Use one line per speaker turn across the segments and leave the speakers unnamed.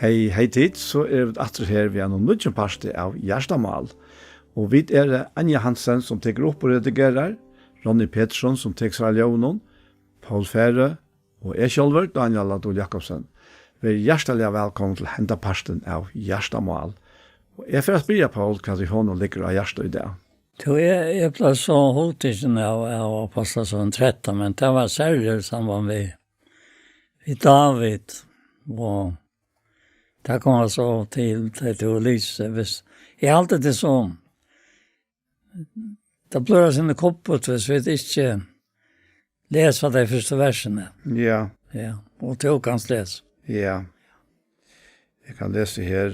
Hei tid, så vi atter her vi noen nødvendig parste av Gjerstamal. Og vi Anja Hansen som teker opp og redigerer, Ronny Pettersson som teker seg av Paul Fære og jeg selv, Daniel Adol Jakobsen. Vi hjertelig velkommen til henda parsten av Gjerstamal. Og jeg får spørre Paul hva til hånden ligger av Gjersta i det.
Jeg ble så holdtidsen av Apostel som 13, men det var særlig sammen med David og det kommer så til å lyse. Jeg har alltid det sånn. Det blir sine koppet hvis vi ikke leser de første versene.
Ja.
Ja, og til å kan lese.
Ja. Jeg kan lese her.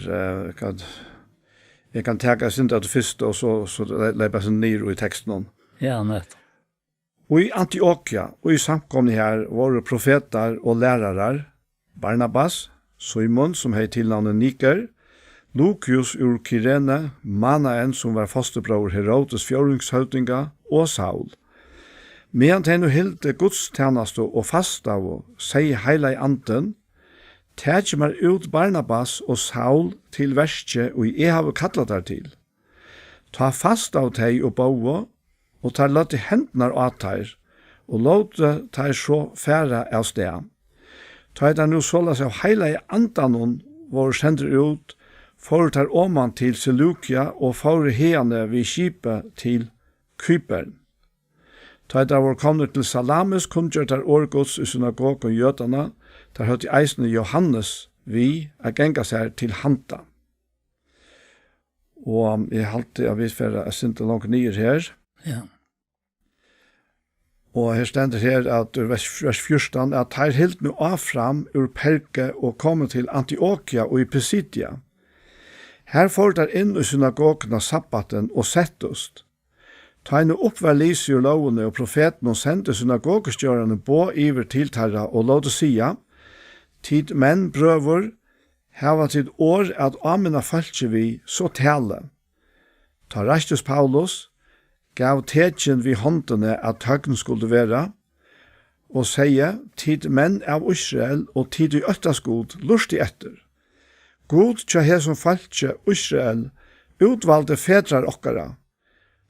Jeg kan tenke sin til det første, og så leper jeg ned i teksten.
Ja, nett.
Og i Antiokia, og i samkomne her, var profeter og lærere, Barnabas, Simon, som hei tilnavnet Niker, Lucius ur Kyrene, Manaen, som var fosterbror Herodes fjordingshøvdinga, og Saul. Medan tenno hilde gudstjeneste og fasta og sei heila i anden, tætje mer ut Barnabas og Saul til verste, og jeg har kallat der til. Ta fast av teg og boa, og ta lati hendnar av teg, og låte teg så færa av sted. Ta det nu sålas av heila i andanon var sender ut, for tar oman til Seleukia og for heane vi skipet til Kypern. Ta det var kommet til Salamis, kunngjør der årgods i synagogen jødana, der høyt i eisene Johannes vi er genga seg til hanta. Og jeg halte av visfæra jeg synte langt nyer her.
Ja.
Og her stender her at vers 14 at her helt nu av fram ur Perge og kommer til Antiokia og i Pisidia. Her får der inn i synagogen av sabbaten og settost. Ta henne oppvær lise ur lovene og profeten og sendte synagogestjørende på iver tiltarra og låte sia, tid menn brøver, heva tid år at amina falskje vi så tale. Ta Rastus Paulus, gav tegjen vi håndene at høggen skulle være, og sier, tid menn av Israel og tid i øttaskod lustig etter. God tja her som falskje Israel utvalgte fedrar okkara.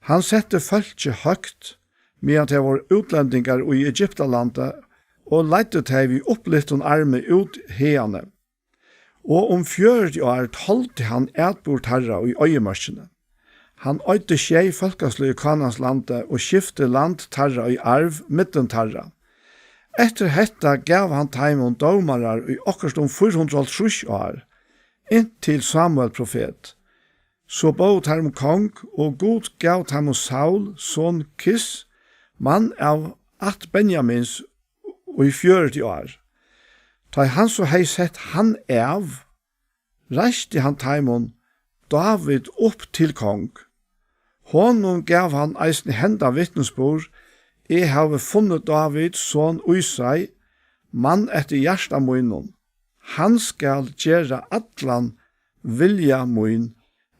Han sette falskje høgt, medan det var utlendingar i Egyptalandet, og leite til vi opplitton arme ut heane. Og om 40 år holdte han etbort herra i øyemarsjene. Han øyte skjei folkeslu i Kanans lande og skifte land tarra i arv midten tarra. Etter hetta gav han taimon domarar i okkerst 430 år, inntil Samuel profet. Så båd han kong, og God gav han Saul, son Kis, mann av at Benjamins og i 40 år. Da han så hei sett han av, reiste han taimon David opp til kong. Honom gav han eisen henda vittnesbord, jeg har funnet David, son Usai, mann etter hjärsta munnen. Han skal gjøre atlan vilja mun,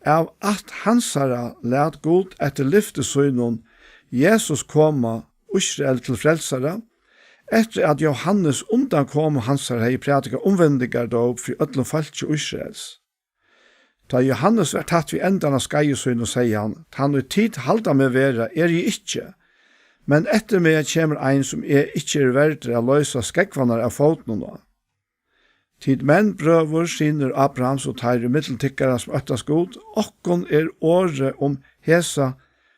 av at hansara let god etter lyftesøynon, Jesus koma Israel til frelsare, etter at Johannes undankom hansara i prætika omvendigar dog fri öllum falskje Israels. Da Johannes var tatt vi endan av skeiesøyn og sier han og tid halda meg vera jeg ikkje, men etter meg kommer ein som ikkje verdre av løysa skekvanar av foten nå. Tid menn brøver sinner Abrahams og tar i middeltikkara som øttas god, okkon året om hesa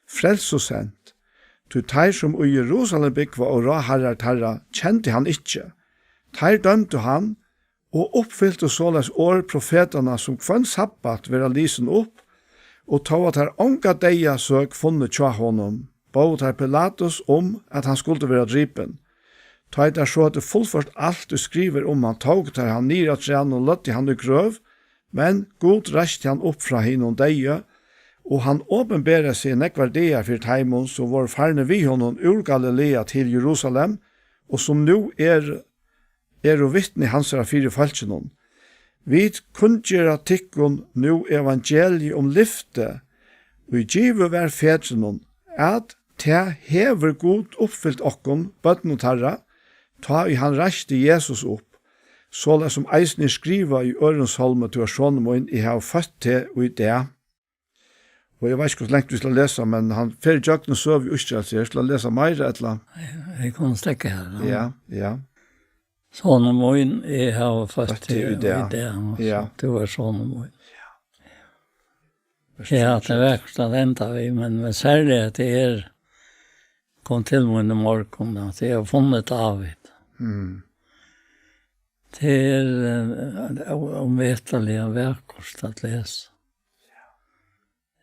frelsosent. Tu tar som i Jerusalem bygva og raharrar tarra, kjente han ikkje. Tar dømte han, og oppfyllte såles år profeterne som kvann sabbat vera lisen opp, og tog at her onga deia søk funnet tja honom, båd her Pilatus at han skulle være dripen. Tog der så at det fullført alt du skriver han tog der han nir at rean og løtti han i grøv, men god reiste han opp fra hinnom deia, og han åpenbæra seg nekvar deia for taimon som var farne vi honom ur Galilea til Jerusalem, og som nu og vittne hansara fire falskjennom. Vi kunngjera tikkun nu evangeliet om lyfte, og i givet vær fedrennom, at te hever god oppfyllt okkon, bøtten og tarra, ta i han reiste Jesus opp, Så det som eisen skriva i Ørensholme til Arsjonen min, jeg har født til og i det. Og jeg vet ikke hvor lengt vi skal lese, men han fyrir jøkken søv i Østjøl, så jeg skal lese mer, eller?
Jeg kan stekke her.
Ja.
Sånne min, jeg har født til
i
og
det.
i det.
Ja.
Det var sånne min. Ja, det er verkst at enda vi, men særlig at det kom til min i morgen, at jeg har funnet David. Det omvetelig og verkost at lese.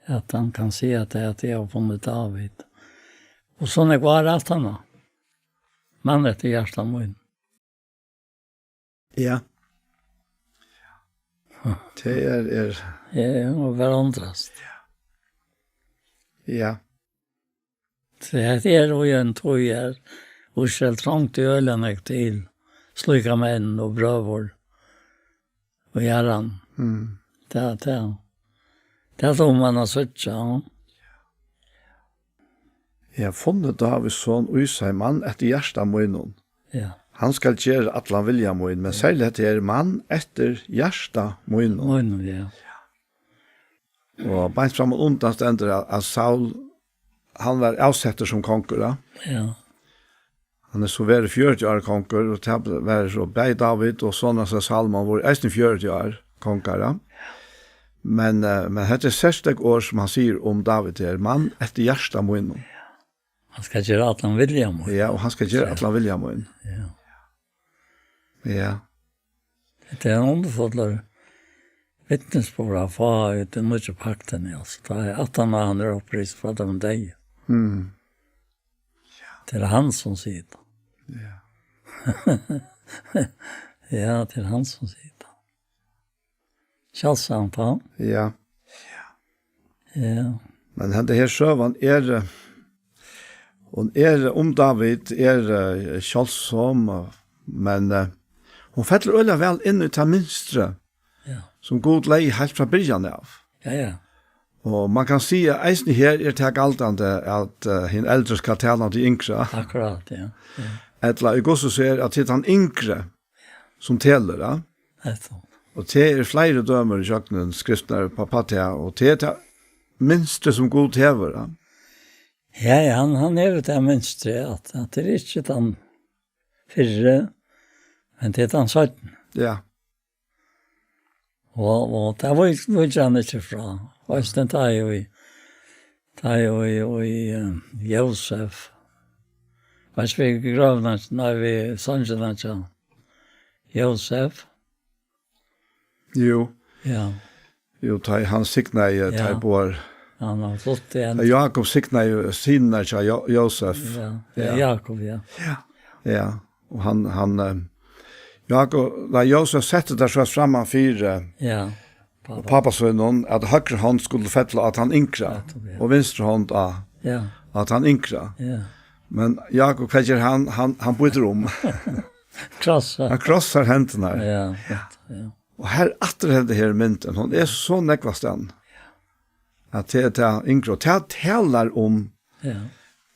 At han kan si at jeg har funnet David. Og sånn er var alt han da. Man etter hjertet min.
Ja. Det er...
Ja, og hverandres.
Ja.
Det er jo en tog her, og selv trangt i ølene til slike menn og brøver og gjerne. Det er man har sett, ja.
Jeg har funnet Davids son Usaimann etter hjertet munnen.
Ja.
Han skal gjøre at han vilja munnen, men særlig at det er mann etter hjertet munnen.
Munnen, ja.
Og beint fram og undan stender at Saul, han var avsetter som konkur, da.
Ja.
Han er så vært 40 år konkur, og det var så bei David, og sånn at Salman var eisen 40 år konkur, da. Men dette er 60 år som han sier om David er mann etter hjertet munnen.
Han skal gjøre at han vilja munnen.
Ja, og han skal gjøre at han vilja munnen.
Ja.
Ja.
Det er en underfuller vittnesbord av far ut den mye pakten, altså. Det er at han er opprist fra dem deg. Det er han som sier det.
Ja.
Ja, det er han som sier det. Kjallsamt han.
Ja.
Ja.
Men det her søvann hon om David kjallsom, men hon fettler øyla vel inn i ta minstre, som god lei helt fra byrjan av.
Ja.
Og man kan si at eisen her det galtande at hin eldre skal tala til yngre.
Akkurat, ja.
Etla, jeg også ser at det er han yngre som teler, ja. Og det flere dømer i kjøkkenen, skriftene på patia, og det er minste som god tever, ja.
Ja, han er det minste, at det er ikke den fyrre, men det er den 17.
Ja.
Og det var ikke han ikke fra. Og det er jo i Josef. Hvis vi grøvner, når vi sannsynner til Josef.
Jo.
Ja.
Jo, han sikna i Taibor.
Han har fått det en.
Jakob sikna i sinna til Josef.
Ja, Jakob, ja.
Ja, og han Jakob, da Josef sette der så framan fyra.
Ja.
Pappa sa någon att högra hand skulle fettla att han inkra och vänstra hand att han inkra.
Ja.
Men Jakob kväller han byter om.
Krossar.
Han krossar händerna.
Ja.
Och här åter det här mynten. Hon är så näkvastan. Att det är inkra. Det talar om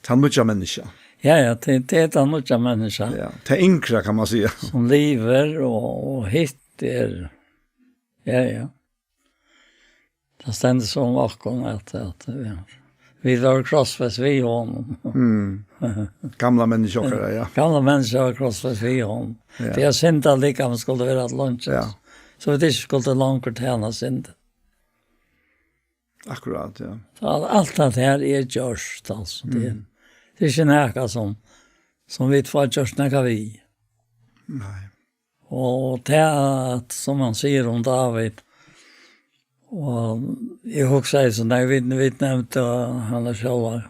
ta mycket människa.
Ja, det är en mycket människa.
Ja, det är inkra kan man säga.
Som lever och hittar. Ja. Det stände som vakken att vi var krossfäst vid honom.
Gamla människor, ja.
Gamla människor var krossfäst vid honom. Det är synd att lika man skulle vara att lunch.
Ja.
Så det skulle långt tjäna synd.
Akkurat, ja.
Så allt det här är görst alltså. Det är inte näka som vi får görst näka vi.
Nej.
Och det är att, som man säger om David, og jeg husker så når vi nevnte han er själva.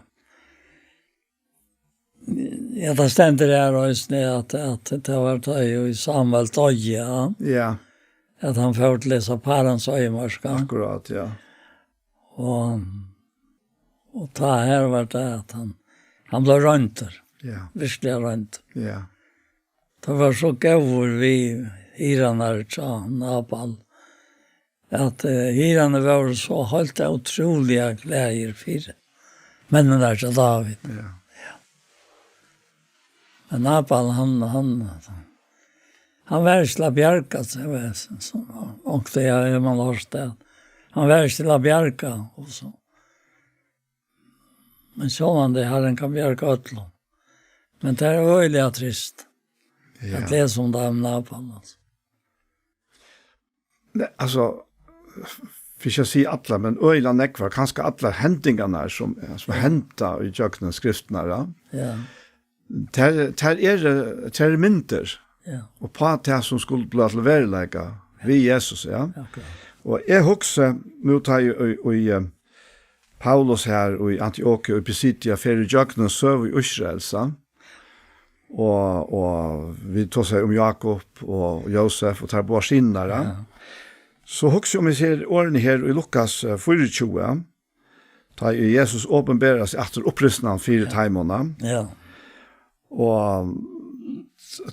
Ja, det stender der også at det var det i Samuel Tøye.
Ja.
At han får lese parens øyemarska.
Akkurat, ja.
Og ta her var det at han ble rønter.
Ja.
Virkelig rønter.
Ja.
Det var så gøy vi iraner til Nabal. At hirane var så helt utroliga glädjer för männen där till David.
Ja.
Men Nabal Han var ikke la bjerka, og det er man har det. Han var ikke la bjerka, og så. Men så man det, Herren kan bjerka ötlom. Men det er øyelig trist. Att läsa om det här med Napalm.
Alltså, för jag säger alla, men öjla nekvar, kanske alla händingarna som hända i jökna skrifterna.
Ja.
Det är mynter.
Ja.
Och på det som skulle bli till verkliga vid Jesus, ja.
Okay.
Och jag också, nu tar jag i Paulus här och i Antiochia och Pisidia för jökna söv i Israel, så. Og vi tog seg om Jakob og Josef og tar på skinnere. Ja. Så også om vi ser årene her i Lukas 24, da Jesus åpenberer seg etter opprystningen 4 timene.
Ja.
Og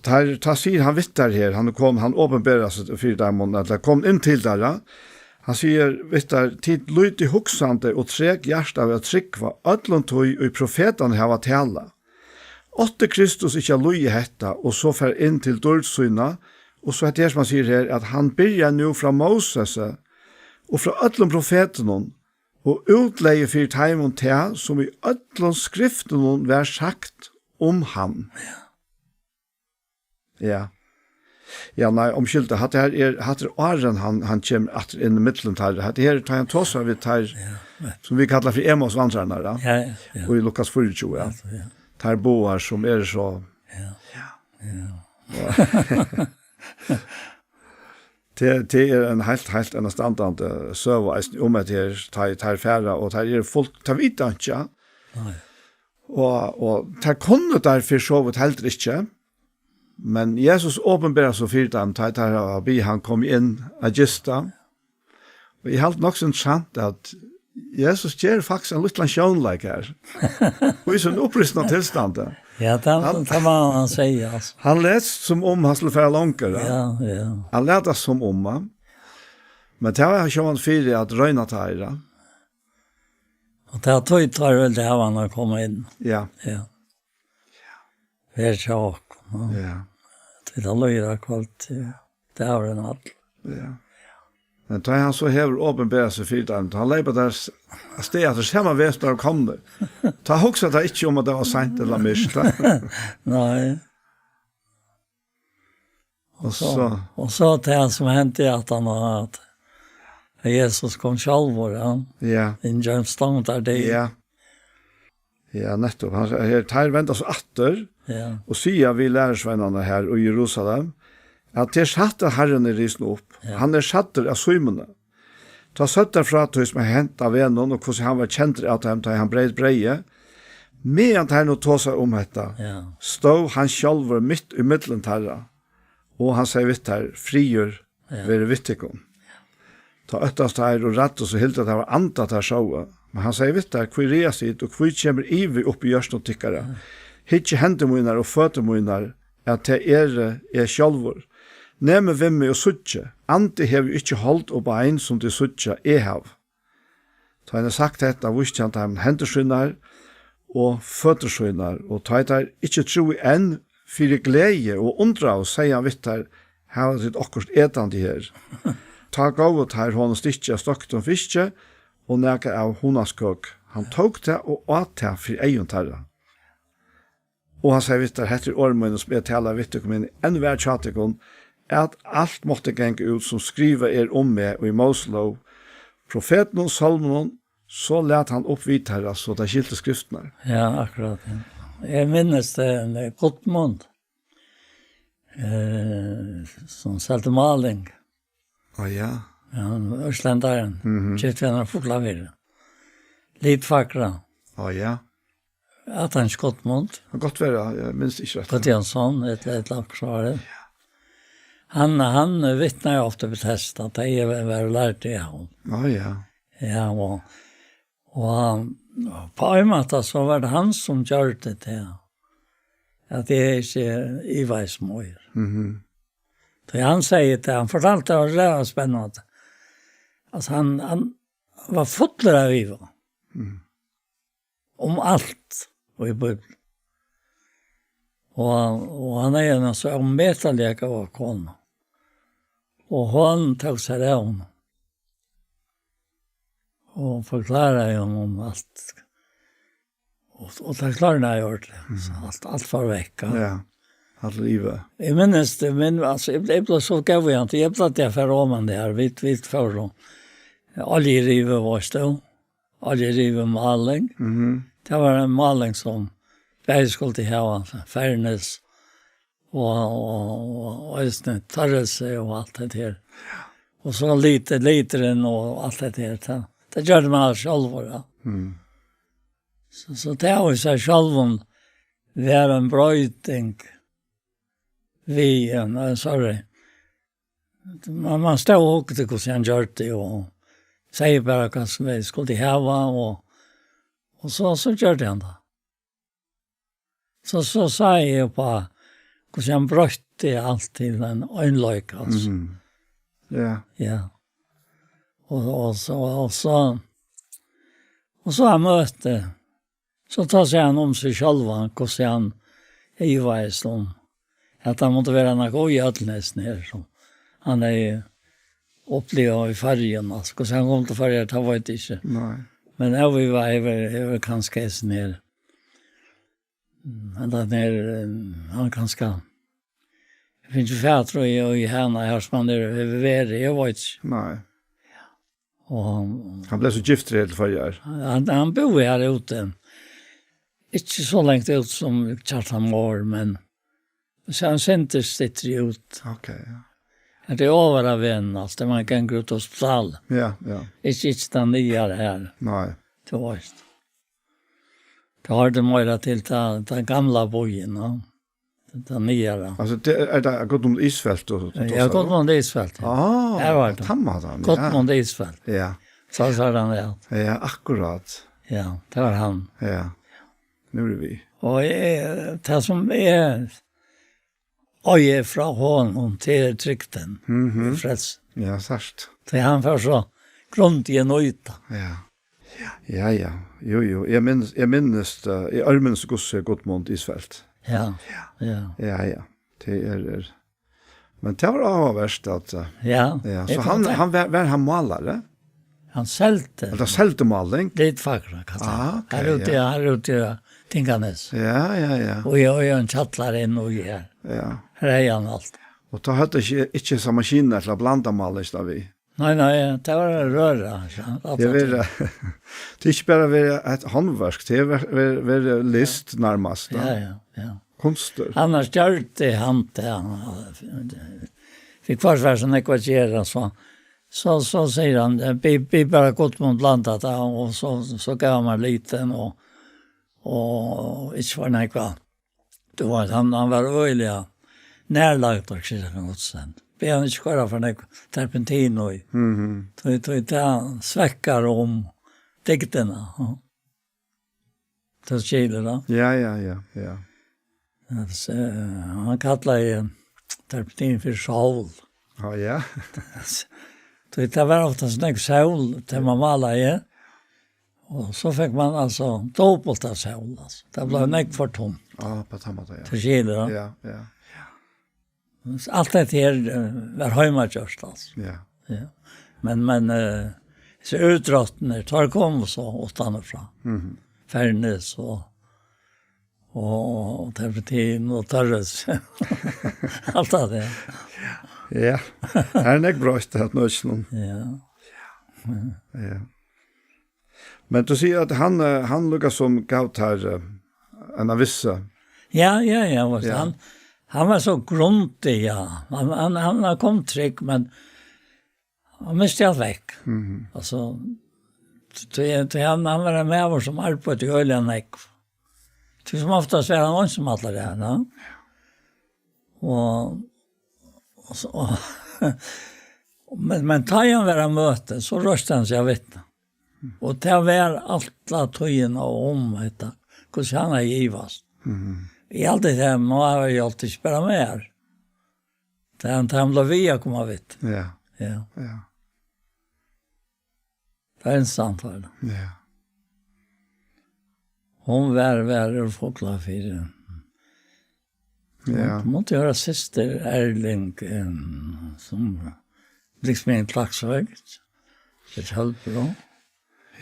ta sier han vittar her, han åpenberer seg 4 timene, eller kom inn til der. Han sier, vittar, tid lyd i hoksande og treg hjerte av å trykva, ødlåntøy og profetene hava tala. Åtte Kristus ikke har løy hetta, og så fer inn til dårdsynna, og så er det som han sier her, at han byrjar nu fra Moses, og fra ødlom profeten, og utleie for teimen til, som i ødlom skriften var sagt om han. Ja. Ja, nei, omkylda, hatt det åren han kommer etter inn i middelen til, hatt det her tar han tåsa vidt her, som vi kallar for Emos vandrerne,
ja.
Og i Lukas 24, ja. Tar boar som så... Ja. Det är en helt en standande server om att det tar färra och tar folk tar vita inte. Nej. Och tar kunde därför så vet helt inte. Men Jesus åpenbarar så för dem tar bi han kom in agista. Och jag helt nog så sant att Jesus ger faktiskt en liten show like här. Och är så en upprustad tillstånd.
Ja, det var han säger alltså.
Han läst som om han skulle fara långare.
Ja.
Han lärde som om han. Men det var ju han för att röna tajra.
Och det tar väl det här han komma in.
Ja.
Det är tjock.
Ja.
Det har löjda kvalt. Det har en all.
Ja. Men då han så hever åpenbæra seg for dem, han leipa der sted at det samme vet når han kommer. Ta også det ikke om at det var sent eller mist.
Nei. Og så det som hendte at han har at Jesus kom sjalvor,
ja.
In Jamestown der det.
Ja. Ja, nettopp. Han her tar venta så atter, og sier vi lærersvennerne her i Jerusalem, at det satt Herren i risen opp. Ja. Han satt av svimene. Ta søtt derfra til som har hentet av vennen, og hvordan han var kjent av dem, da han breie. Medan han tog seg om dette, stod han selv midt i middelen herre, og han sier vitt her, frigjør være vittikom. Ta øttast her og rett og så helt at det var antat her sjåa. Men han sier vitt her, hvor reis hit, og hvor kommer ivi opp i gjørst og tykkere. Hitt ikke hendemunner og føtemunner, at det er sjølvor. Nemme vimme og suttje, ante hev jo ikke holdt og bein som det suttje hav. Ta henne sagt dette, visste han til hendersynner og føtersynner, og ta henne ikke tro enn for glede og undra og sier han vitt her, her sitt akkurat etande her. Ta gavet her hånd og stikkje, stokket om fiskje, og nækker av hundaskøk. Han tok det og åt det for egen terra. Og han sier vitt her, heter årmøyne som er tala vitt og min enn vær tjatikon, at alt måtte genge ut som skriver om meg og i Moselov, profeten og salmen, så let han opp vidt her, så det skilte skriftene.
Ja, akkurat. Ja. Jeg minnes det en Gottmund, som selte maling.
Ja.
Ja, Østlendaren, kjøttvenner foklavere. Litt fakra.
Ja.
At han Gottmund.
Godt være, jeg minns ikke rett.
På Jansson, et laksvaret. Ja. Han vittnar ju ofta betest att det är lärt det han.
Ja.
Ja, och på en måte så var det han som gjorde det till. Att det är inte ivägsmål. Så han säger det, han fortalte det var rätt spännande. Alltså han var full av Iva. Om allt och i Bibeln. Og han en så metallega av kona. Og han tog seg av henne. Og forklarer jo om alt. Og det klarer jeg gjort det. Så alt var vekk.
Ja, alt livet.
Jeg minnes det, men altså, jeg ble så gav jeg ikke. Jeg ble det for om det her. Vi for så. Oljerive var stå. Oljerive maling. Det var en maling som jeg skulle til hava. Færnes og Tørrelse og alt det her. Og så literen og alt det her. Det gjør det med alt selv. Ja. Så det har jo seg selv om det er en brøyting sorry. Man står og hukte hvordan han gjør det, og sier bare hva som vi skulle hava, og så gjør det han da. Så sa jeg jo på hvordan han brøyte alt til en øynløyk, altså.
Ja.
Ja. Og så har møte, så tar seg han om seg selv, hvordan han veis om, at han måtte være noe god i ødelnesen her, som han opplevd i fargen, altså, hvordan han kom til fargen, det var ikke.
Nei.
Men jeg var kanskje sånn her, men den han kanskje, jeg finner ikke fætre i henne her, som han ved, jeg vet ikke.
Nei.
Og
Han ble så giftig helt for år.
han bor her ute. Ikke så lengt ut som Kjartan Mår, men så han sendte sitter ut.
Ok, ja.
Det er over av en, altså, det var en gang ut hospital.
Ja, ja.
Ikke den nye her,
Nei.
det var ikke. Det har det mer til den gamla bojen, ja. Den nye her.
Altså, det gått om isfält och
Jeg har gått mot Isfält.
Ah,
Här var det.
Tammadan.
Gått mot Isfält.
Ja.
Så sa han det.
Ja, akkurat.
Ja, det var han.
Ja. Nu är vi.
Og det som og jeg fra hånden til trykten, freds.
Ja, särskilt.
Det han för så grund i en øyta.
Ja. Ja, ja. Jo. Jag minns i Armens gosse Gottmund Isfält.
Ja.
Ja. Det men det var avvärst att
Ja.
ja, så han var han målare.
Han selte.
Eller selte måling.
Litt fakra, kallar.
okej.
Her ute Tinganes.
Ja.
Og jeg en chatlar inn og her.
Ja.
Her er han alt.
Och då hade inte så maskiner till att blanda målis där vi.
Nei, det var røra.
Det är inte bara ett handverk, det är list närmast.
Ja.
Konster.
Annars gjør det han til han. Fikk forsvar som jeg var gjøre, så sier han, vi bare gått mot landet, og så gav han meg liten, og ikke var nekva. Det var, han var øyelig nærlagt og ikke noe sen. Vi han ikke kvar for nekva terpentin og det svekkar om diktene. Det skiller da.
Ja.
Han kallar terpentin för sol.
Ja.
Det var ofta sån sol till man malade. Och så fick man alltså dubbelt av sol. Alltså. Det blev näck för tom.
Ja, på tammata, ja.
Det skiljer då.
Ja.
Allt det här var hemmagjort alltså. Ja. Men så utrottene tar kom så utanför. Färnes och terpentin och Tørrelse. Allt det.
Ja. Här är bra att nöjsnum. Ja. Men du säger att han lukkar som gav här en vissa.
Ja. Han var så grundig, ja. Han kom trygg, men han miste allt väck. Alltså, han var med oss som arbetade i Ölen ägg. Det som oftast var han som alla det här. Ja? Men tar han vara möte så röstade han sig vittna. Och det var alla tøyene om detta. Hur han har givast. I allt det här har jag alltid spelat med här. Det han blev via komma vitt.
Ja.
Det är en samtal.
Ja.
Hon var ur folkla för.
Ja.
Du måtte göra syster Erling som liksom en klagsvögt. Det höll bra.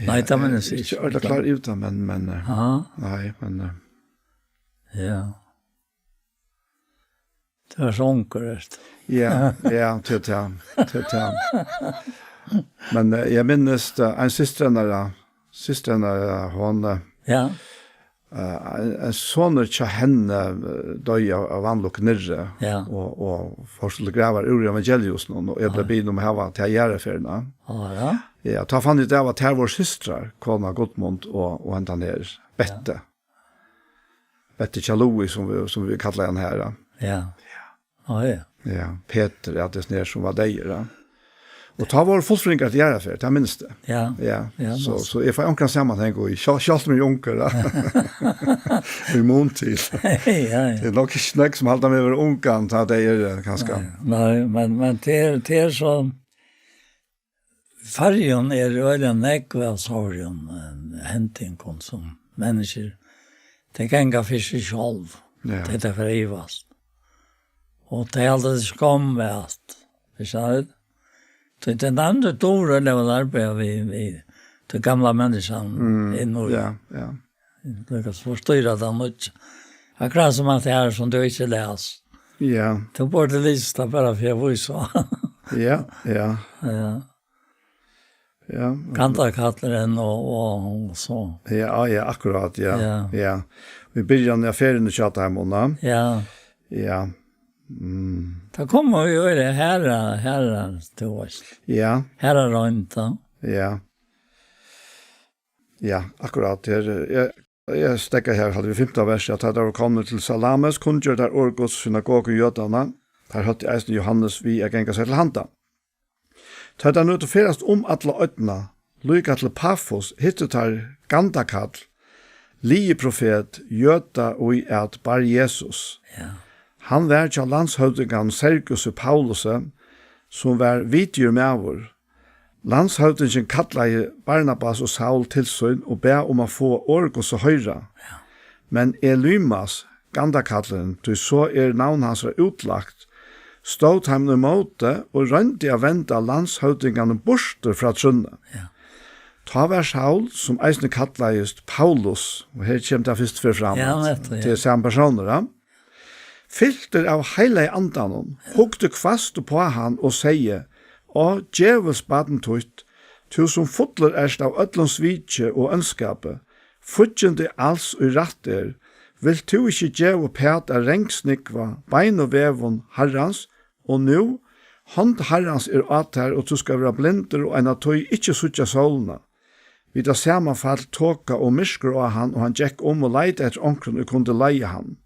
Nej, det men det
Ikke ordentlig klar ut, men
Ja.
nei, men
Ja. Det var så onkerest.
ja, til. Men jeg minnes en systrene, hon,
Ja.
en sånne til henne døy av vannlokk nirre,
Ja.
og forskjell graver ur evangelius nå, og jeg ble begynt om å hava til gjerreferna.
Ja.
Ja, ta fann ut det var til vår systrar, kona Gottmund og henta ner, Bette. Bette Tjaloi, som vi kallar henne her.
Ja. Ja.
Ja, Peter, ja, det snär som var deira. Och ta var fullfringat till göra för, det minns det.
Ja.
Ja, så jag får omkring sammanhang och i kjalt med onker. I måntid.
Ja.
Det är nog inte snäck som haltar med över onkan, ta det är ganska.
Nej, men det är så färgen är öliga nekvälsargen hämting som människor. Det kan gå för sig själv.
Ja.
Det är förivast. Och det är alltid skamvärt. Förstår du? Den andra dåre level arbetar vi till gamla människan in och
Ja.
lyckas förstyra den mycket. Akkurat som att det är som du inte läs.
Ja.
Du borde lista bara för jag visar.
Ja.
Ja. Kantarkattaren och så.
Ja, akkurat,
Ja.
Ja. Vi börjar när affären chatta här månad.
Ja.
Ja.
Det kommer ju det här till oss.
Ja.
Här är rönta.
Ja. Ja, akkurat. Jeg stekker her, hadde vi 15 vers, at det var kommet til Salames, kundgjør der Orgos synagoge i jødene, der høtte eisen Johannes vi er genga seg til handa. Så det nødt til ferast alle øytene, lykke til Paphos, hittet her Gandakall, lie profet, jøda og i et bar Jesus.
Ja.
Han var til landshøvdingen Sergius og Paulus, som var vidgjør med vår. Landshøvdingen kallet Barnabas og Saul til søgn og be om å få Orgos og høyre.
Ja.
Men Elymas, Gandakalleren, til så navn hans var utlagt, stod ham i måte og rønte å vente landshøvdingene borster fra trunnet.
Ja.
Ta var Saul, som eisne kallet just Paulus, og her kommer det først for frem til samme personer, filter av hele andanen, hukte kvast på han og sier, «Å, djevels baden tutt, tu som fotler erst av ødlens vidtje og ønskapet, futjende alls og ratter, vil tu ikke djev pæt av rengsnikva, bein og vevon herrans, og nu, hånd herrans at her, og tu skal være blinder og en av tøy ikke suttja solna. Vi da samanfall tåka og mysker av han, og han gikk og leide etter onkron og kunde leie han.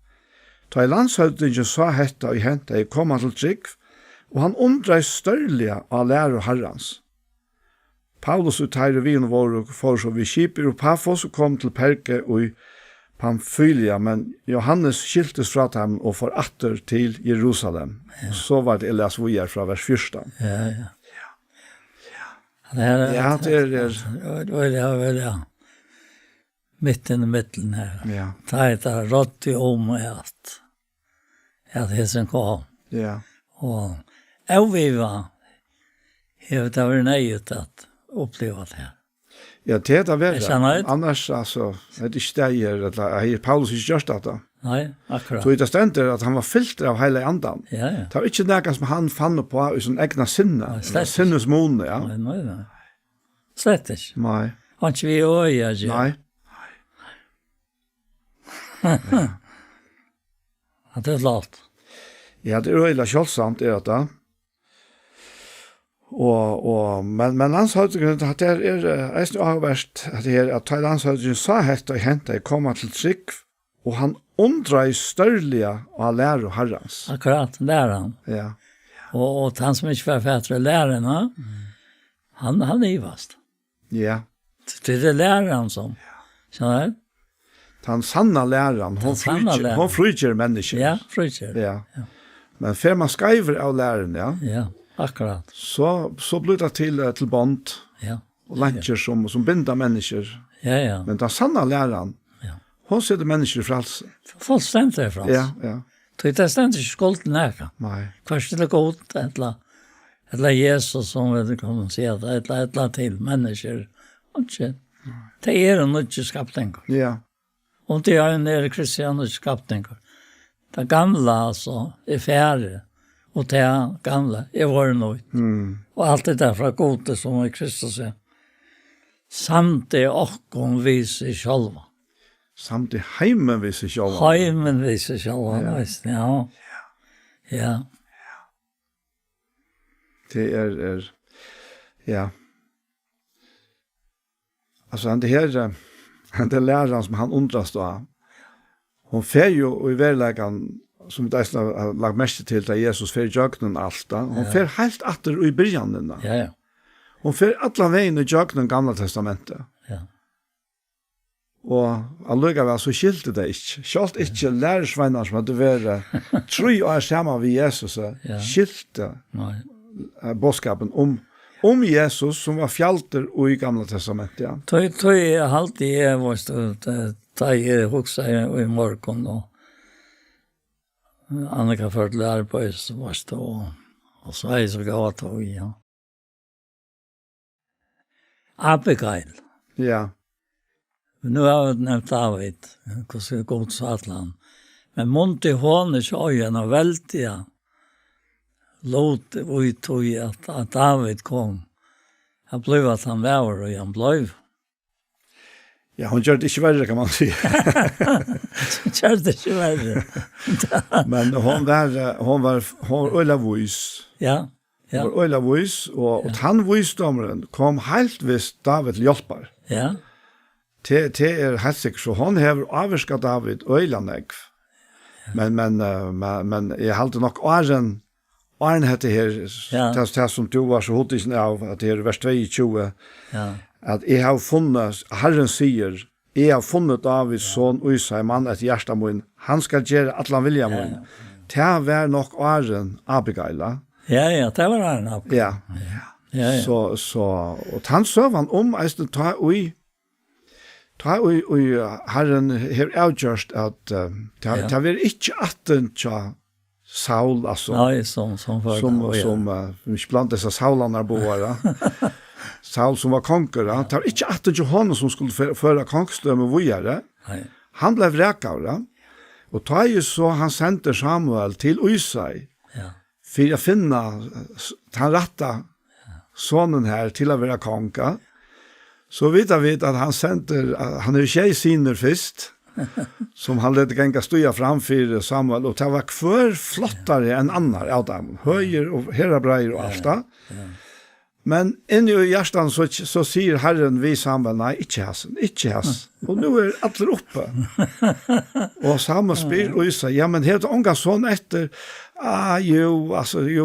Ta i landshøvdingen sa hetta og henta i koma til trygg, og han undrei størlige av lærer herrans. Paulus og Teire vin våre for så vi kipir og Paphos og kom til Perge og i Pamphylia, men Johannes skiltes fra dem og for atter til Jerusalem. Ja. Så var det Elias Vujer fra vers 1.
Ja.
Ja, det
Ja. Mitt i mitten här.
Ja.
Det är rått i om att det som kom.
Ja.
Och vi var det var nöjt att uppleva det här.
Ja, det är det
Jag känner det.
Annars, alltså, det är stäger, att Paulus inte gjort detta.
Nej, akkurat.
Så det ständer att han var fyllt av hela andan.
Ja.
Det var inte något som han fann på i sin egna sinne.
slett.
Sinnes måne, ja.
Nej. Slett inte.
Nej.
Har inte vi öja.
Nej.
Ja, det är klart.
Ja, det är öjla kjølsamt, det. Men landshøvdingen, det er avverst at landshøvdingen sa hette og hente jeg komme til trygg, og han undrer størlige av lærer og herrens.
Akkurat, läraren.
Ja.
Och han som inte var fätre lärarna, han ivast.
Ja.
Det är läraren som. Känner du?
Den sanna læreren, hon frutjer mennesker.
Ja, frutjer.
Ja. Men før man skriver av læreren, ja.
Ja, akkurat.
Så blir det til bond.
Ja.
Og lantjer som binder mennesker.
Ja.
Men den sanna læreren, hon setter mennesker i frelse.
Fullständigt frans.
Ja.
Det stendt ikke skuld til nære.
Nei.
Først til det godt, eller Jesus, som vi kan si, eller til mennesker. Ikke. Det en nødvendig skapninger.
Ja.
Og det en kristian skapninger. Det gamle, altså, færre. Og det gamle, var nødt. Og alt det der fra gode, som Kristus sier. Samt det okkom viser sjálva.
Samt det heimen viser sjálva.
Heimen viser sjálva, ja. Ja.
Det ja. Altså, det her, det læreren som han undrast av, hon fer jo i verleggen, som vi har lagt mest til da Jesus fer i jøgnen alt da, hon fer helt atter i byrjanen da.
Ja.
Hon fer alla veien i jøgnen gamla testamentet.
Ja.
Og allikevel så skilte det ikke. Sjalt ikke lærersveinar som hadde vært 3 år sammen med Jesus, skilte bådskapen om Jesus som var fjalter og i gamla testamentet. Ja.
Tøy alltid da jeg hoksa i morgen og Annika ført lærer på oss var stå og så er jeg så gav tog, ja. Abigail.
Ja.
Nu har jeg nevnt David, hvordan god satlan. Men måtte hun ikke øyene veldig, låt vi tog at David kom. Han ble at han var, og han ble.
Ja, hon gjør det ikke verre, kan man si.
Hun gjør det ikke verre.
Men hon var øyla vois.
Ja.
Hon var øyla vois, og han voisdommeren kom helt visst David til hjelper.
Ja.
Det helt sikkert, så hon har avvirsket David øyla negv. Men jeg halte nok åren hette her, det som du var så hodig av, at det vers 22, at jeg har funnet, Herren sier, jeg har funnet Davids son Usai, mann etter hjertet min, han skal gjøre atlan vilja min. Det var nok åren Abigaila.
Ja, det var åren Abigaila.
Ja. Så, og han søv han om, ta ui Herren har avgjørst at det var ikke atten tja Saul, altså.
Nei, som
ikke blant disse Saulaner boere. Saul som var konger, det var ikke atten tja honom som skulle føre kongstømme vujere. Han ble vrekavre, og ta jo så han sendte Samuel til Usai, for å finne han rette sonen her til å være konger. Så vet vi at han er tjejsiner først, som han lette ganga stuja framför Samuel, og det var kvar flottare enn annar av dem, høyer og herabreier og alt det. Men inni i hjertan så sier Herren vi Samuel, nei, ikke hassen. Og nu alle oppe. Og Samuel spyr og sier, ja, men helt unga sånn etter, jo,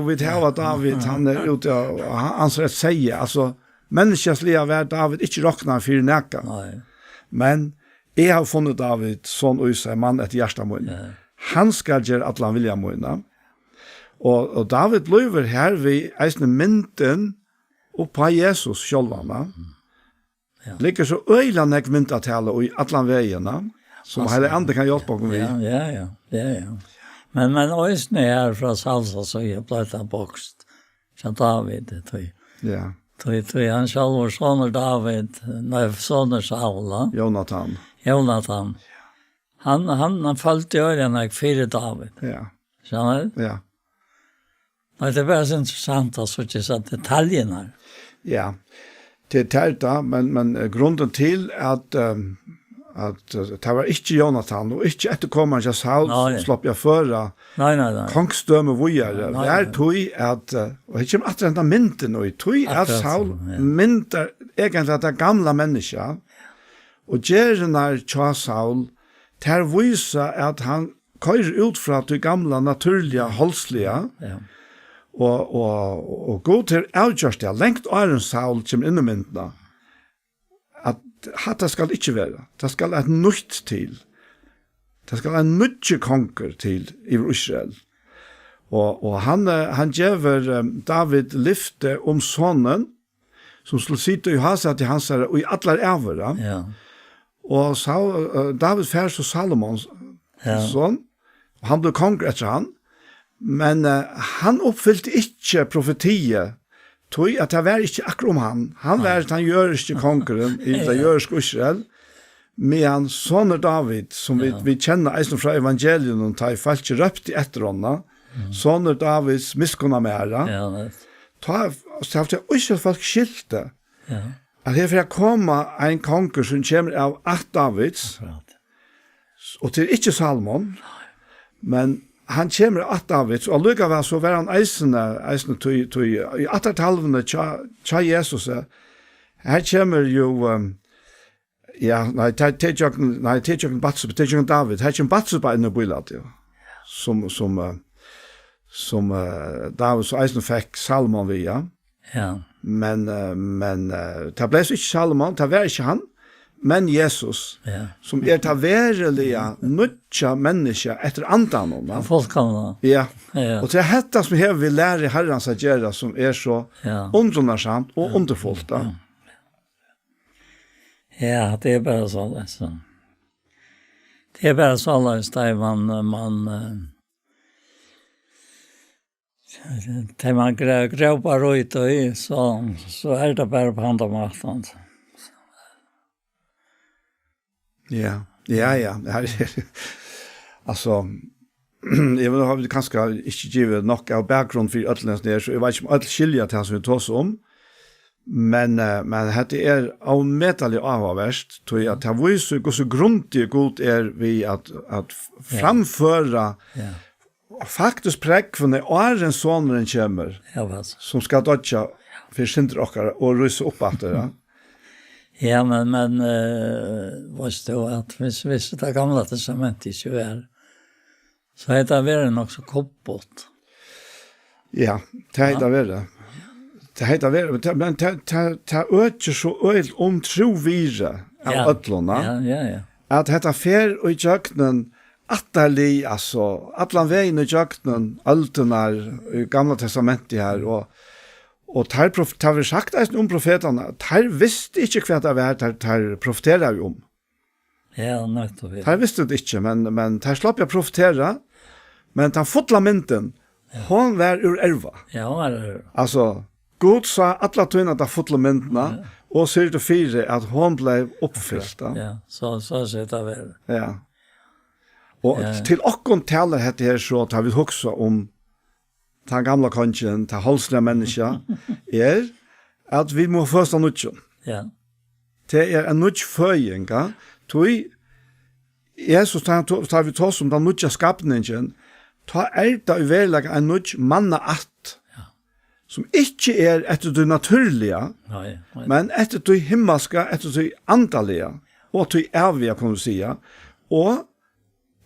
vi tar David, han ute, og han rett sier, altså, menneskeslige var David ikke råkna for nækka. Men jeg har funnet David sånn Usai, mann etter hjertet min. Han skal gjøre at han vilja min. Og David løver her ved eisne mynden oppa Jesus sjølvana. Liker så øyland jeg myndatale og i atlan veiene, som hele andre kan hjelpe om vi.
Ja. Men eisne her fra Salsa, så jeg ble det bokst. Så David,
Ja.
Tøy han selv var soner David, soner Saul,
Jonathan.
Han følte øren jeg fire David.
Ja.
Skjønner du?
Ja.
Nei, det var så interessant å ikke så detaljene her.
Ja, det da, men grunden til at det var ikke Jonathan, og ikke etterkommeren til Saul, som slapp jeg føre kongstømme vujere. Det er tog at, og ikke at det er mynden, og tog at Saul mynder egentlig det gamle mennesket, og gjerne til Saul, til å vise at han kører ut fra det gamle, naturlige, holdslige, og gå til avgjørst det, lengt åren Saul kommer inn i myndene, at det skal ikke være. Det skal et nytt til. Det skal en nytt konger til i Israel. Og han gjør David lyfte om sonen, som skulle sitte i hasa til hans herre, og i alle ævere. Og David færs og Salomons son, Han blev konge etter han, men han oppfylte ikke profetiet, tog at det var ikke akkurat om han. Han var den jødiske kongeren i det jødiske Israel, med han soner David, som vi kjenner eisen fra evangelien, og tar folk ikke røpt i etterhånda, soner Davids miskona mera.
Ja, det.
Så har jeg ikke folk skilte. Ja. At her for jeg kommer en konger som kommer av 8 Davids, og til ikke Salmon, men han kommer av 8 Davids, og likevel så var han eisende i 8-talvene tja Jesus. Her kommer jo, det er ikke David, her kommer Batsuba inn i bøylet, som David så eisende fikk Salmon via.
Ja.
Men det ble så ikke Salomon, det var ikke han, men Jesus, som det verilige nødja menneske etter andan.
Folk kan da.
Ja, og det dette som her vi lærer Herrens å gjøre, som så undernærsamt og underfullt.
Ja, det bare så liksom. Det bare så liksom, man det man grøper ut og i, så det bare på andre maten.
Ja. Altså, jeg vil ha kanskje ikke givet nok av bakgrunn for ødelens nere, så jeg vet ikke om ødel skiljer til han som vi tar oss om, men det avmetelig avhverst, tror jeg, at det viser hvor så grundig god vi at framføre faktisk prekvene åren soneren kommer, som skal dodja for sindre okkar og rysse opp at det.
Ja, men visst du at hvis det gamle testamentet ikke er, så det vært nok så koppått. Ja,
det vært. Det vært, men det øker så øyelt om trovire av ødlåna, at dette fer og i kjøkkenen atterlig, altså, atlan veien i kjøkkenen, altene i gamle testamentet her, og tar vi sagt om profetene, tar visste ikke hva det var, tar profeterer jo om.
Ja, nettopp.
Tar visste det ikke, men tar slapp jeg profetere, men tar fotla mynden, hon var ur erva.
Ja, hon var erva.
Altså, God sa alla tøyna tar fotla myndene, og sier det 4 at hon ble oppfylt.
Ja, så sier det vel.
Ja. Og til okkon taler dette her så tar vi også om den gamle kongen, den halslige menneska, at vi må først av nødjon. Ja. Det en nødjføying, tog Jesus tar vi tås om den nødja skapningen, ta det i verleg en nødj manna att, som ikke etter det naturlige, men etter det himmelska, etter det andalige, og det evige, kan du si, og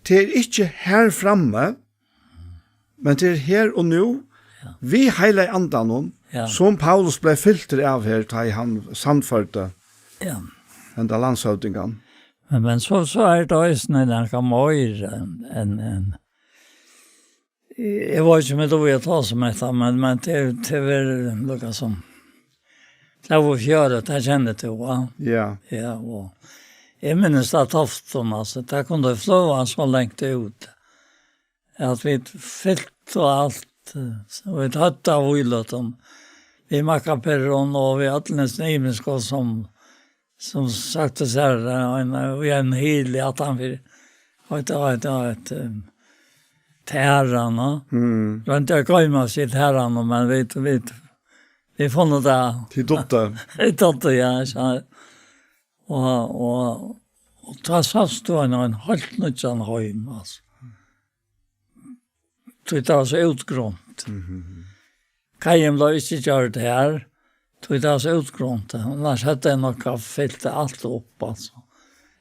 det ikke her framme, men det her og nå, vi heile andan som Paulus ble filter av her, da han sandførte enda landshøvdingen.
Men så det også noe mer enn jeg var ikke med å ta som etter, men det var noe som det var fjøret, jeg kjenner til hva. Ja, og jeg minnes det toften, altså, det kunne flåa så lengt ut, at vi fyllt og alt, så vi tatt av uiløten, vi makkaperron, og vi hadde nesten imensk, som sagt det seg, og en hel at han vil ha et tæran, det var ikke gøyma sitt tæran, men vi funnet det.
Til dotte?
Til dotte, ja, og ta satt du en halvt nødjan høym, altså. Det var så utgrånt. Kajem la ikke gjøre det her, det var så utgrånt. Annars hadde jeg nok fyllt alt opp, altså.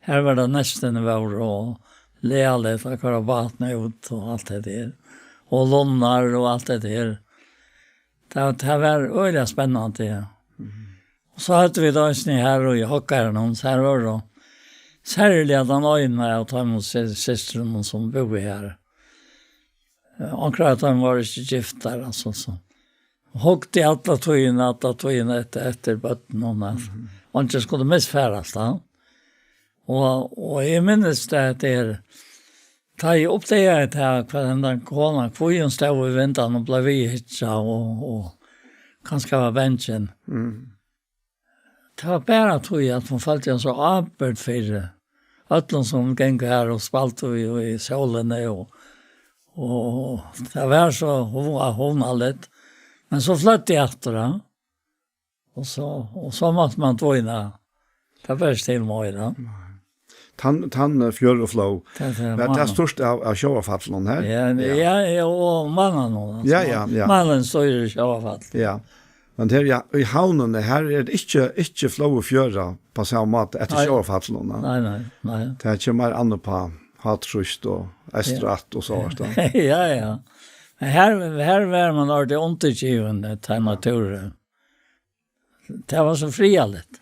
Her var det nesten vår, og lealet, akkurat vatnet ut, og alt det der. Og lonnar, og alt det der. Det var øyelig spennende, ja. Og så hadde vi da snitt her og i hokkeren, så her var det særlig at han øynene og tar mot søstrene som bor her. Akkurat han var ikke gift der, altså. Så. Hokte alle tøyene etter bøtten og der. Og han ikke skulle misfæres da. Og jeg minnes det Ta jag upptäckte att vad den konan kvojen stod i väntan och blev hitcha och kanske var benchen. Det var bara tror jag att hon falt en så avbörd för det. Ötlund som gäng här och spalt i solen och det var så hon allt. Men så flyttade jag efter det. Och så måste man tvåna. Det var still mig då.
Tann fjör och flow.
Det
är störst av sjövafallen här.
Ja, och mannen då.
Ja.
Mannen står i sjövafall.
Ja. Men här i havnen här är det inte flow och fjöra på samma mat efter sjövafallen.
Nej.
Det kommer an på hatrust och estrat och så där.
Ja. Men här var man ordentligt undergivande till naturen. Det var så frialigt.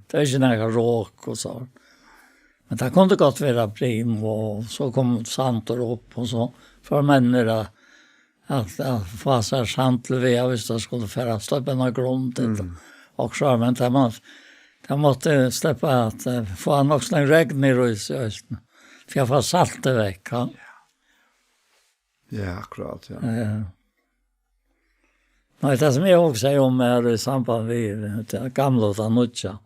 Det var inte några råk och så. Men det kunde gott vara prim och så kom santor upp och så. För människor att få sig sant levera hvis det skulle föra släppa grundet. Och så, men det måste släppa att få något regn i rösten. För jag får saltet väck.
Ja, akkurat, ja.
Nej, det som jag också säger om är i samband med det gamla och det nya.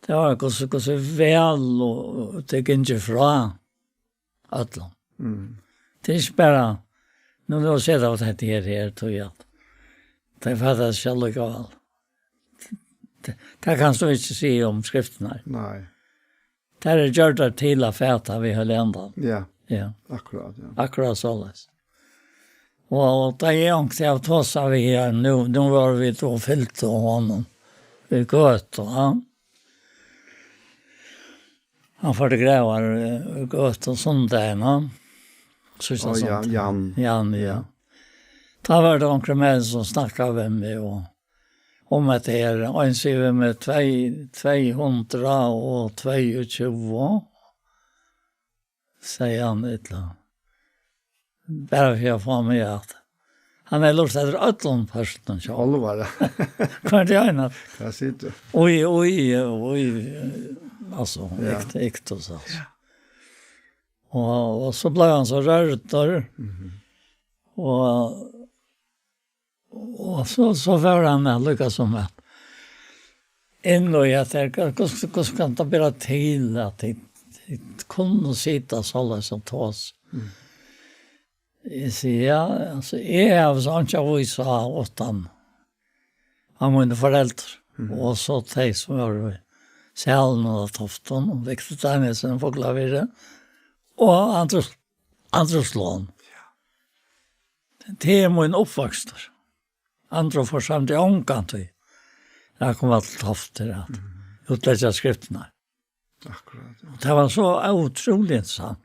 Det var så väl och det gick inte fra Ötlund. Det är inte bara, nu har jag sett att det här tror jag. Det fattas själv och gal. Det kan så inte se om skrifterna.
Nej.
Det är gjort det till att fäta vi har ländat.
Ja, akkurat, ja.
Akkurat så läs. Och det är också av tossa vi här nu var vi då fyllt och honom. Vi gått och han får det grävar gått och sånt där, no? Så
Jan.
Ja. Ta var det omkring män som snackade med mig och om att det är en siver med 222 säger han ytterligare. Bara för jag får med att han är lust efter Ötlund personen.
Allvar.
Kan det gärna.
Vad sitter du?
Oj. Alltså, äkt och så. Och så blev han så rörd där. Och så var han lyckas som att ändå jag tänker, hur kan det bli till att det kunde sitta så som tas. Jag säger, alltså, jag har sånt jag visar åt han mina föräldrar. Och så de som var Sälen och Tofton och Växtetanesen och Foglavirre. Och Androslån. Det är min uppväxt. Andra får samt i ångkant. Jag kom till Tofter att utläsa skrifterna.
Akkurat. Ja.
Det var så otroligt sant.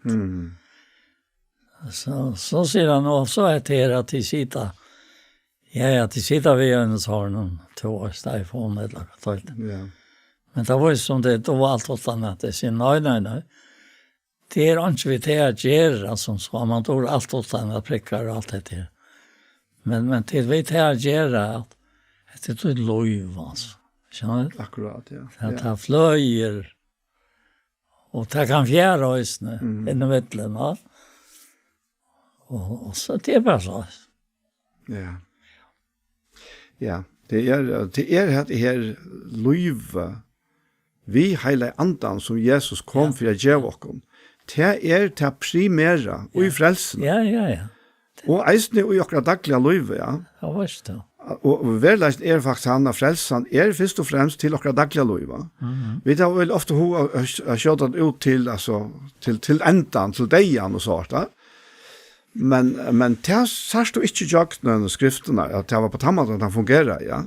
Så säger han, och så är det att de sitter. Ja, de sitter vid hennes hörnen 2 år stärifrån eller något.
Ja.
Men det var ju som det, då var allt åt annat. Det säger, nej. Det är inte vi till att göra som så. Man tog allt åt annat, prickar och allt det där. Men till vi till att göra att det är ett lov, alltså. Känner du?
Akkurat, ja.
Att det flöjer. Och det kan fjära oss nu, inom mittlen, va? Och så det är bara så.
Ja, det är det här lov vi hela andan som Jesus kom för att ge oss. Det är det primära och i frälsen.
Ja.
Och eisne og okra dagliga liv, ja.
Ja, visst det.
Og verleist faktisk han av frelsan først og fremst til okra dagliga liv. Vi tar vel ofte kjørt ut til, altså, til endan, til deian og sånt. Men det sørst du ikke jakt noen skriftene, at det var på tammat at han fungerer, ja.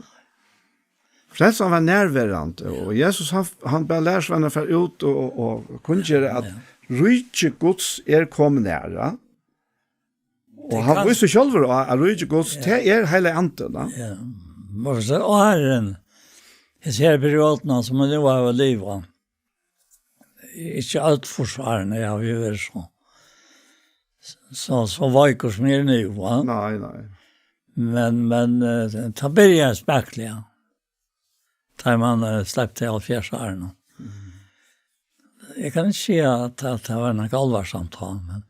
Frelsan var nærværende, og Jesus han bare lærersvenner for ut og kunne gjøre at rydde Guds kommet nære, og han visste selv at rydde Guds, det hele anten, da.
Ja, og Herren, jeg ser periodene som nå var livet, ikke alt forsvarende, jeg har jo vært så vaiker som er nå, va?
Nei.
Men det börjar spekliga. Tar man släppt till all fjärsarna. Jag kan inte säga att det var något allvarsamt, men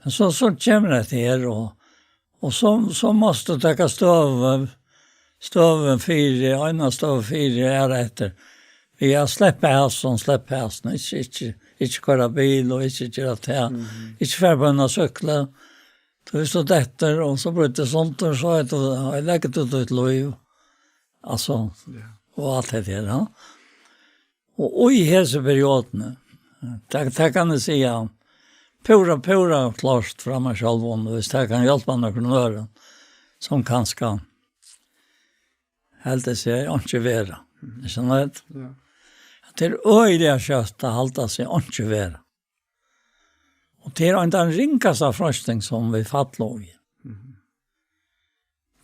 Men så kommer det till er och så måste du ta stöven fyra, ena stöv fyra är efter. Vi har släppt hästen, inte köra bil och inte göra det. Inte färba cykla. Då är så detta och så blir det sånt och så att jag lägger det ett liv. Alltså, och allt det där. Ja. Och i hela perioden, det kan jag säga, pura klart fram mig själv om det kan hjälpa någon öron som kanske helt sig inte vara. Så att det är öjliga kött att hålla sig inte vara. Och det är inte en ringaste fröstning som vi fattar i.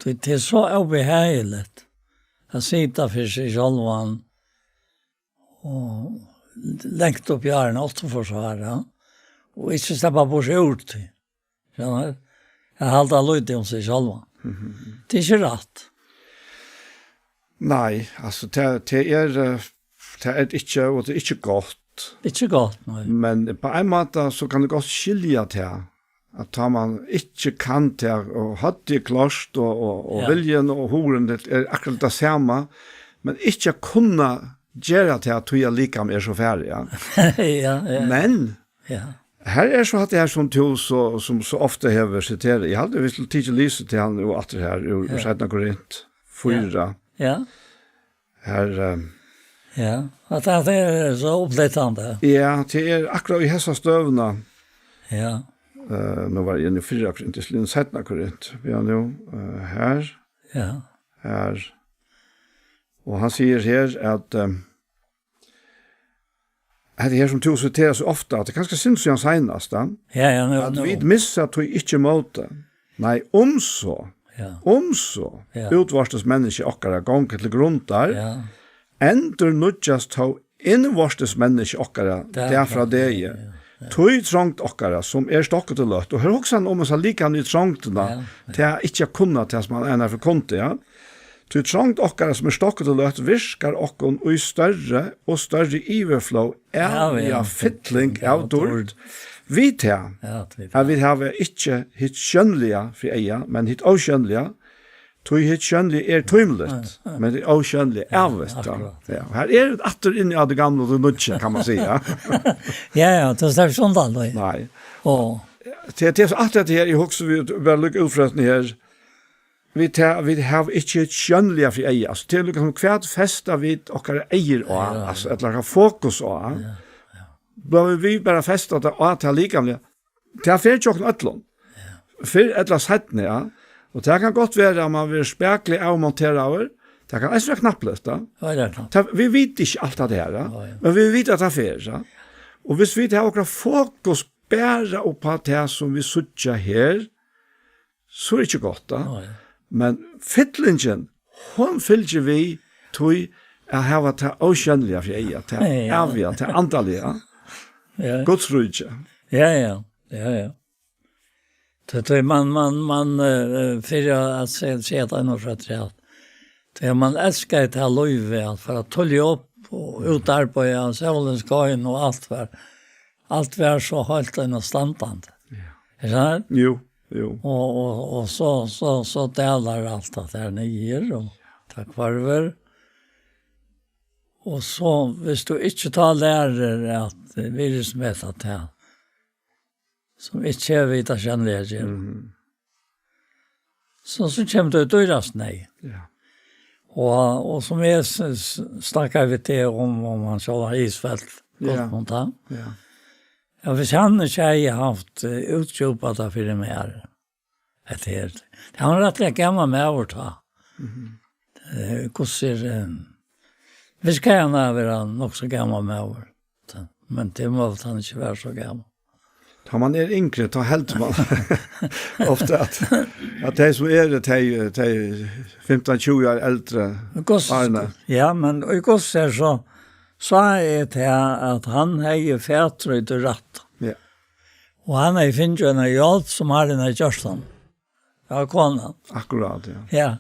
Det är så obehagligt att sitta för sig själv och längt upp i åren också försvara. Och inte släppa på sig ut. Jag håller lite om sig själva. Det är inte rätt.
Nej, alltså det är inte, och det är inte gott.
Inte gott, nej.
Men på en måte så kan det godt skilja til at man ikke kan til og hadde det klart og viljen og horen det er akkurat det samme, men ikke kunne gjøre til at jeg liker er så ferdig. Ja. Men her er så at det her som to som så ofte hever siteret. Jeg hadde visst tid til å lyse til han og atter her ur 17 Korint 4.
Ja.
Her...
Ja, att det är så upplättande.
Ja, det är akkurat i hessa stövna.
Ja.
Nu var jag inne i 4 Korint, i 17 Korint. Vi har nu här.
Ja.
Här. Och han säger här att det här som tog citerar så ofta, att det kanske syns som han senast.
Ja, nu.
Att vi missar att vi inte måte. Nej, om så. Utvarstes människa okkara gånger till grund där.
Ja.
Endur nudjast hau innvorstes menneske okkara, derfra det. Tøy trångt okkara, som stokket og løtt. Og her også han om oss likan i trångtena, til ikke kunna til som han for konti, ja. Tøy trångt okkara som stokket og løtt, virkar okkon og i større og større iverflow, fytling av dord. Vi til, vi har ikke hitt skjønnelige for eia, men hitt avskjønnelige, tog hit skjønnelig tøymlet, men det skjønnelig avvist. Ja. Her det atter inn i det gamle og det nødje, kan man si. Ja,
det er sånn da.
Nei. Det så atter det her, jeg husker vi bare lykke utfrøttene her, vi har ikke skjønnelig for eier. Altså, det liksom hvert festa vi okkar eier av, altså et eller annet fokus av. Bør vi bare festa det av til likamlig, det er fyrir tjokken øtlån. Fyrir et eller annet settene, ja. Og det kan godt være at man vil spekelig avmontere over. Det kan også være knappløst. Vi vet ikke alt av det her, men vi vet at det er fer. Og hvis vi har akkurat fokus bare på det som vi sutter her, så er det ikke godt. Men fytlingen, hun fyller vi til å ha det avkjønnelige for eier, til avgjør, til antallige. Godt tror ikke.
Ja. Det man för att se att något rätt. Det man älskar att ha löve för att tolja upp och utarbeta solens gång och allt var så helt och standard. Är det?
Jo.
Och så delar allt att där nere och tack vare. Och så hvis du inte tar lärare att virusmäta det som ikke er vidt av kjennlige. Så kommer det døres nei. Og som jeg snakker vi til om han så har isfelt godt mot ham. Ja, hvis han ikke har haft utkjøpet det for meg her, det har han rett og slett gammel med å ta. Hvis kan han være nok så gammel med å ta, men det må han ikke være så gammel.
Tar man yngre, tar helt man ofta att det som det 15-20 år äldre barna.
Ja, men i gosse så är det att han är ju färtröjd och rätt.
Ja.
Och han är finns ju en hjalt som har den i Görstan. Ja, konan.
Akkurat, ja.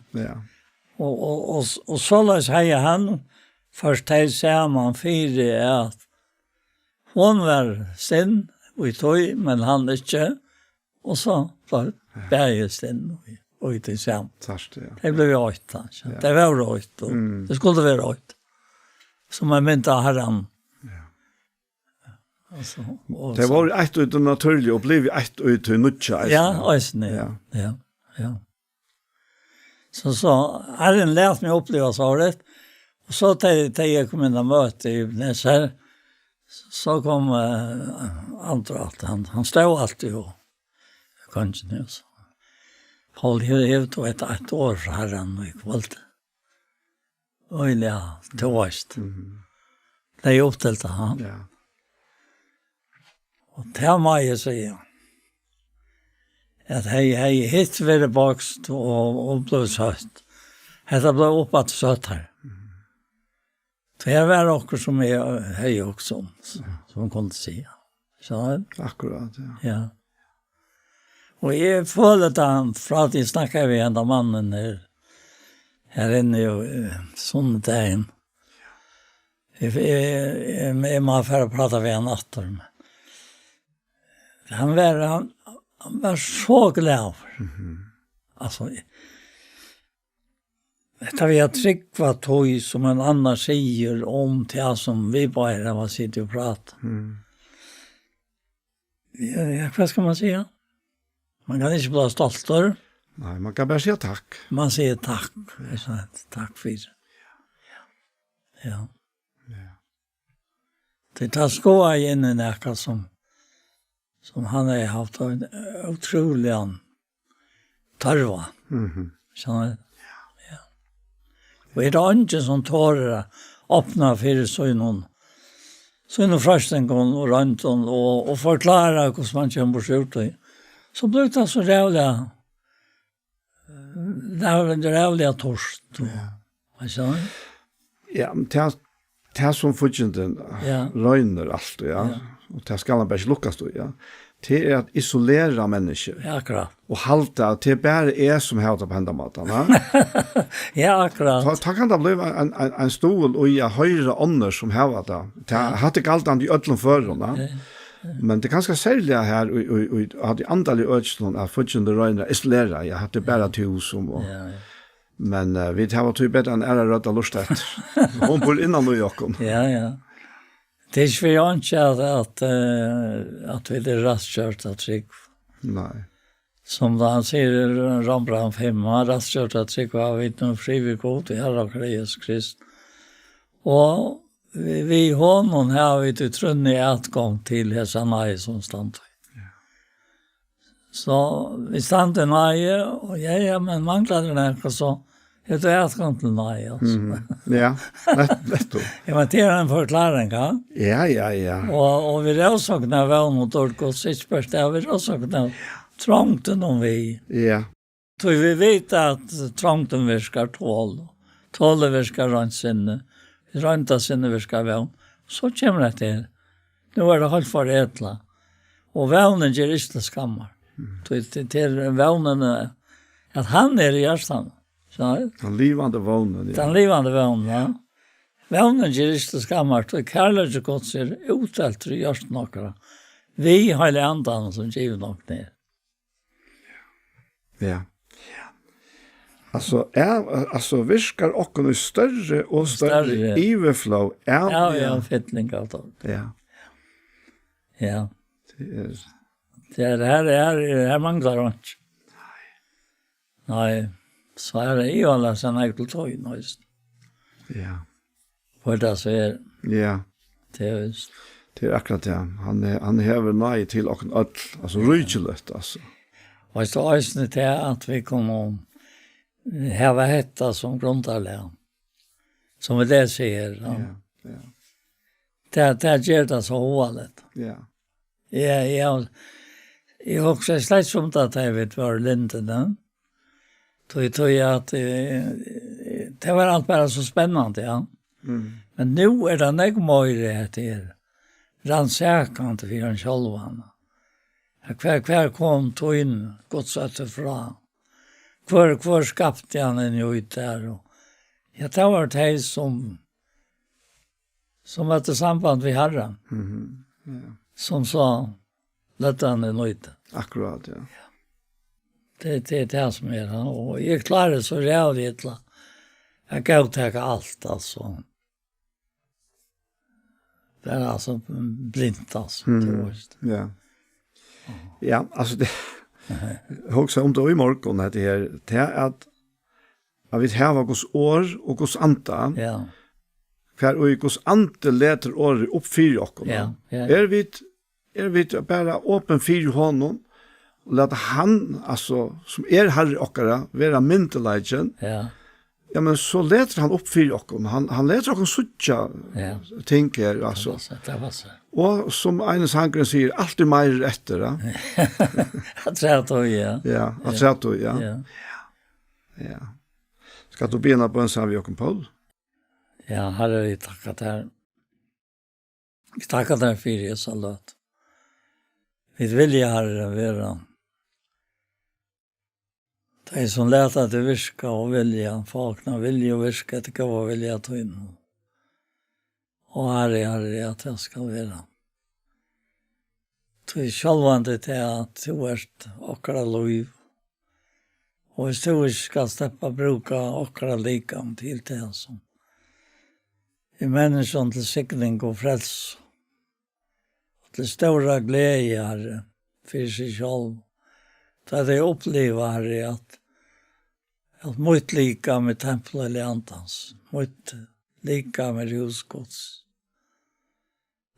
Och så läser han först till samman fyra att hon var sin vi tog, men han ikke, Och så var berget in och ut i sen.
Tast, ja.
Det blev rått. Det var rått. Det skulle vara rått. Som man mynte av herran. Alltså,
det var ett ut naturligt och blev ett ut till nutcha.
Ja, ja. Så herren lärt mig uppleva så rätt. Och så till jag kom in och möte i Näsher. Så kom andra att han stod alltid och kanske nu så. Håll helt och ett år för herren och kvalt. Och ja, det var just. Det är upptällt han.
Ja.
Och det må jag säga. Att hej hit vid bakst och blev sött. Det blev uppåt sött här. Det var också som är hej också. Som kunde se. Så
Akkurat, ja.
Ja. Och jag följde han för att jag snackade med enda mannen här inne i söndagen. Jag må för prata med en afton. Han var så glad. Alltså det vi har tryckt tog som en annan säger om det som vi bara var sitter och pratar. Ja, vad ska man säga? Man kan inte bli stolter.
Nej, man kan bara säga tack.
Man säger tack. Tack för det. Ja. Det tar skåa in i näka som han har haft en otrolig tarva. Ja. Och det är inte som tårer öppna för sån frösten och runt och förklara hur man kommer sig ut. Så blev det så rävliga torst.
Ja, det som fortsätter röjner allt, ja. Och det ska man bara inte lukas då, ja. Det är att isolera människor.
Ja, akkurat.
Och halta att det bara är som har det på händermaten, va?
Ja, akkurat.
Ta kan det bli en stol och jag höra ånder som har det. Det har inte alltid i ödlom förrarna. Men det är ganska särliga här och att i andal i ödslån är fortsätter röjner isolera. Jag hade bara till som men vi tar typ bättre än ära röda lustet. Hon bor innan och Jakob.
Ja. Det är för jag inte att vi är rastkört att trygg.
Nej.
Som han säger i Rembrandt 5, rastkört att trygg var vi inte frivillig god i Herre och Jesus Krist. Och vi honom har vi till trunnig utgång till hessa nej som stand. Så vi stand i nej och men manglade den så det är utgång till nej alltså.
Ja, rätt då.
Jag var till en förklaring, ja?
Ja.
Och vi råsakna var mot orkos sittspörst, vi råsakna trångten om vi.
Ja.
Så vi vet att trångten virkar tål virkar röntsinne, röntasinne virkar vän. Så kommer det till. Nu är det helt för ätla. Och vännen ger inte skammar. Till vännen att han är i hjärtan.
Den livande vånen, ja.
Den livande vånen, ja. Vånen ger inte skammar, og kærlighet godt ser utelt i hjørst nokere. Vi har andan som giver nok ned.
Ja. Alltså viskar och en större och större överflow.
Ja, fettling av det. Ja. Det här manglar inte. Nej. Så är det ju alla såna enkelt tog just.
Ja.
För det så är.
Ja.
Det är just.
Det är akkurat det. Han häver nej till och öll, alltså rykeligt alltså.
Och så är det att vi kommer häva hetta som grundarlär. Som det säger. Ja. Det gör det så hållet.
Ja.
Ja. Jag också släkt som att jag vet var linden. Tror jag att det var allt bara så spännande, ja. Men nu är det nog möjlighet till rannsakande för en självan. Kvar kom tog in godsötter fra. Kvar skapte han en ut där. Och ja, det var det som var till samband med Herren.
Ja.
Som sa, lät han en ut.
Akkurat, ja.
Det är det som är det. Och jag klarar så rävligt. Jag kan upptäcka allt alltså. Det är alltså blint alltså.
Ja. Ja, alltså det också om då i morgon att det här det är att vi har Guds år och Guds anta.
Ja.
Kvar och Guds ante leter år upp för oss.
Ja.
Är vi bara öppen för honom och låta han alltså som herre okkara vara myndelagen.
Ja.
Ja, men så leter han upp för oss. Han leter oss sucha tänker alltså.
Det var så.
Och som Eines Hankren säger, alltid mer efter. Ja?
Jag tror att det ja.
Ja, jag tror att det ja. Ja. Ska du bena på en sån vi och Paul?
Ja, herre, vi tackat här. Vi tackat här för det så låt. Vi vill ju herre vara. Det är som lät att det virka och vilja. Folkna vilja och virka, det kan vara vilja att ta in. Og herre, at jeg skal være. Det er sjølvande til at du er okkara liv. Og hvis du ikke skal steppe bruka okkara likam til det som er mennesken til sikning og frels. Og til stora glede, herre, for seg selv. Da det opplever, herre, at mot lika med tempelet eller antans. Mot lika med husgods.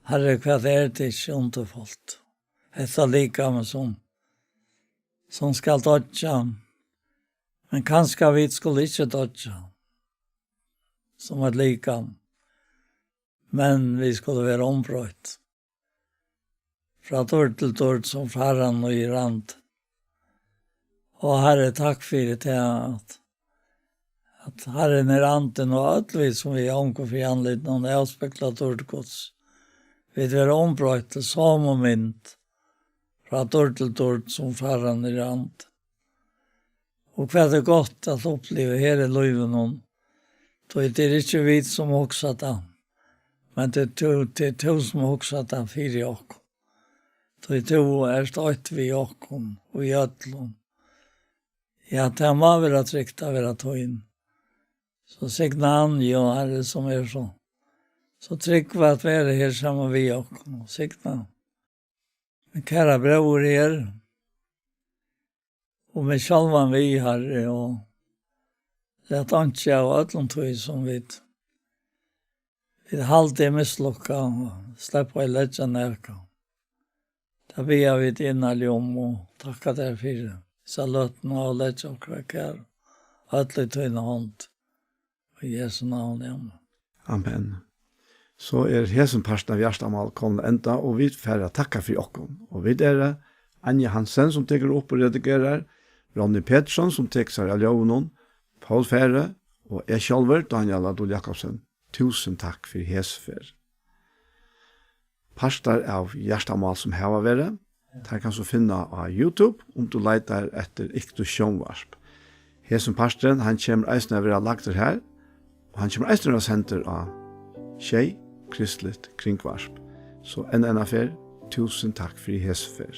Herre, hva er det ikke underfullt? Dette lika med som skal dodja. Men kanskje vi skulle ikke dodja. Som et lika. Men vi skulle være ombrøyt. Fra dår til dår som faran og i rand. Og Herre, takk for det at Herren er anten og atvis som vi omgår for anledning og avspeklet ordgods. Vi er ombrøyt til som og mynd fra dår til dår som faran i rand. Og hva det godt at oppleve her i livet noen. Det er ikke vi som også da, men det er to som også da fire åkken. Det er to støyt vi åkken og i ødlån. Ja, det må være trygt å være tøyen. Så signa han jo herre som er så. Så trygg var at være her sammen vi åkken og signa. Men kære bror her, og med sjalvan vi herre, og det er ikke av ødlåntøy som vi halde mislukka og slipper å legge nærka. Da vi har vidt innhallig om og takka der for det. Så løtten og legge og krakær. Ødelig tøyne hånd. Og Jesu navn igjen.
Amen. Så hesen parten av Gjerstamal kommet enda, og vi får takka for okken. Og vi Anja Hansen som teker opp og redigerer, Ronny Pettersson som teker seg av Ljøvnen, Paul Fære og jeg selv, Daniel Adol Jakobsen. Tusen takk for hesfer. Pastor av Gjerstamal som her var vært. Det kan du finne av YouTube om du leiter etter Ikto Sjånvarsp. Hesen pastoren, han kommer eisen over å lagt det her, og han kommer eisen over å sende av Tjei Kristelig Kringvarsp. Så en affær, tusen takk for hesfer.